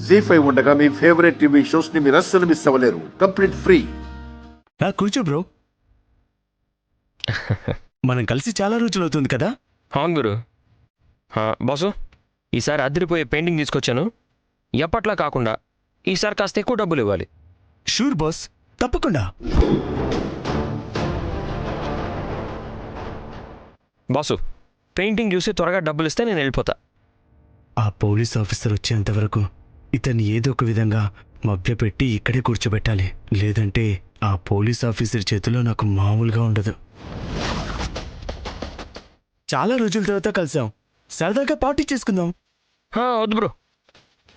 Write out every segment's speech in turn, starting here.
జీ5 ఉండగా మీ favourite TV shows ని మీరు అస్సలు మిస్ అవ్వలేరు. Complete free. కూర్చో బ్రో. మనం కలిసి చాలా రోజులు అవుతుంది కదా. అవును గురు. బాసు, ఈసారి అదిరిపోయే పెయింటింగ్ తీసుకొచ్చాను. ఎప్పట్లా కాకుండా ఈసారి కాస్త ఎక్కువ డబ్బులు ఇవ్వాలి. షూర్ బాస్, తప్పకుండా. బాసు, పెయింటింగ్ చూసి త్వరగా డబ్బులు ఇస్తే నేను వెళ్ళిపోతా. ఆ పోలీస్ ఆఫీసర్ వచ్చేంత వరకు ఇతన్ని ఏదో ఒక విధంగా మభ్యపెట్టి ఇక్కడే కూర్చోబెట్టాలి. లేదంటే ఆ పోలీస్ ఆఫీసర్ చేతిలో నాకు మామూలుగా ఉండదు. చాలా రోజుల తర్వాత కలిసాం, సరదాగా పార్టీ చేసుకుందాం. వద్దు బ్రో,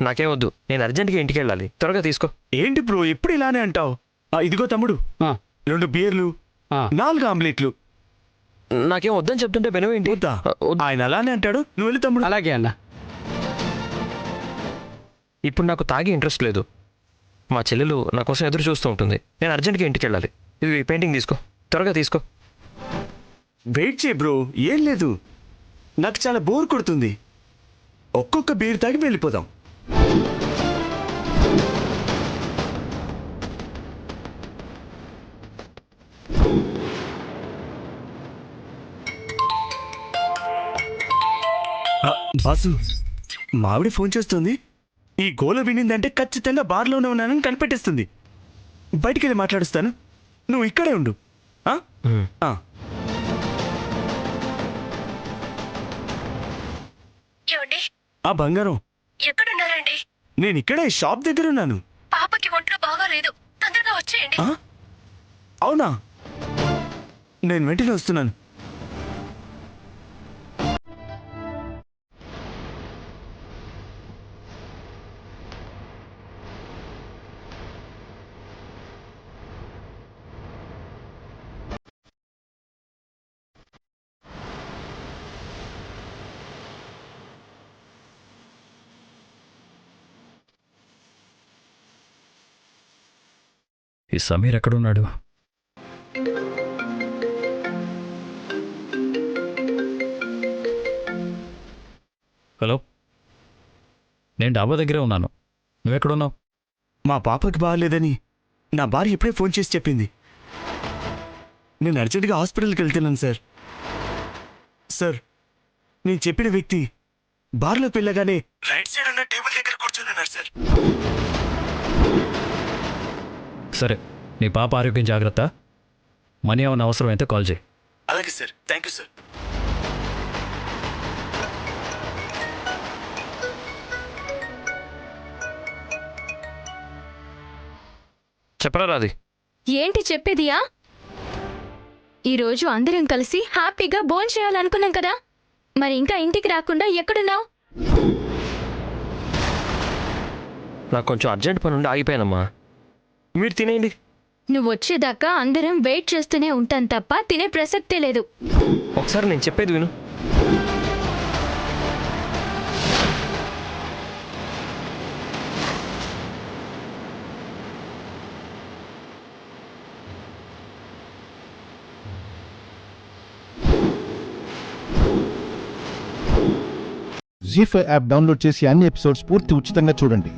నాకేం వద్దు. నేను అర్జెంట్గా ఇంటికి వెళ్ళాలి. త్వరగా తీసుకో. ఏంటి బ్రో ఎప్పుడు ఇలానే అంటావు? ఇదిగో తమ్ముడు, 2 బీర్లు, 4 ఆమ్లెట్లు. నాకేం వద్దని చెప్తుంటే వినవేంటి? వద్దా? ఆయన అలానే అంటాడు, నువ్వు వెళ్ళి తమ్ముడు. అలాగే అన్న. ఇప్పుడు నాకు తాగి ఇంట్రెస్ట్ లేదు. మా చెల్లెలు నా కోసం ఎదురు చూస్తూ ఉంటుంది. నేను అర్జెంట్గా ఇంటికి వెళ్ళాలి. ఇది పెయింటింగ్ తీసుకో, త్వరగా తీసుకో. వెయిట్ చేయి బ్రో, ఏం లేదు. నాకు చాలా బోర్ కొడుతుంది. ఒక్కొక్క బీర్ తాగి వెళ్ళిపోదాం. బాసు, మావిడి ఫోన్ చేస్తుంది. ఈ గోల వినిందంటే ఖచ్చితంగా బార్లోనే ఉన్నానని కనిపెట్టేస్తుంది. బయటికి వెళ్ళి మాట్లాడుస్తాను, నువ్వు ఇక్కడే ఉండు. బంగారం, ఎక్కడున్నారండి? నేను ఇక్కడే షాప్ దగ్గర ఉన్నాను. పాపకి ఒంట్లో బాగాలేదు, తొందరగా వచ్చేయండి. అవునా, నేను వెంటనే వస్తున్నాను. ఈ సమీర్ ఎక్కడున్నాడు? హలో, నేను డాబా దగ్గరే ఉన్నాను. నువ్వెక్కడున్నావు? మా పాపకి బాగాలేదని నా భార్య ఎప్పుడే ఫోన్ చేసి చెప్పింది. నేను అర్జెంటుగా హాస్పిటల్కి వెళ్తున్నాను సార్. సార్, నేను చెప్పిన వ్యక్తి బార్లోకి వెళ్ళగానే రైట్ సైడ్ ఉన్న టేబుల్ దగ్గర కూర్చొని సార్. సరే, నీ పాప ఆరోగ్యం జాగ్రత్త. మనీ ఏమైనా అవసరం అయితే కాల్ చేయి. అలాగే సార్, థ్యాంక్ యూ సార్. చెప్పరా రాది? ఏంటి చెప్పేదియా? ఈరోజు అందరం కలిసి హ్యాపీగా భోజనం చేయాలనుకున్నాం కదా, మరి ఇంకా ఇంటికి రాకుండా ఎక్కడున్నావు? నాకు కొంచెం అర్జెంట్ పని ఉండి ఆగిపోయానమ్మా. మీరు తినేయండి. నువ్వు వచ్చేదాకా అందరం వెయిట్ చేస్తూనే ఉంటాం తప్ప తినే ప్రసక్తే లేదు. ఒకసారి నేను చెప్పేది విను. జీ5 యాప్ డౌన్లోడ్ చేసి అన్ని ఎపిసోడ్స్ పూర్తి ఉచితంగా చూడండి.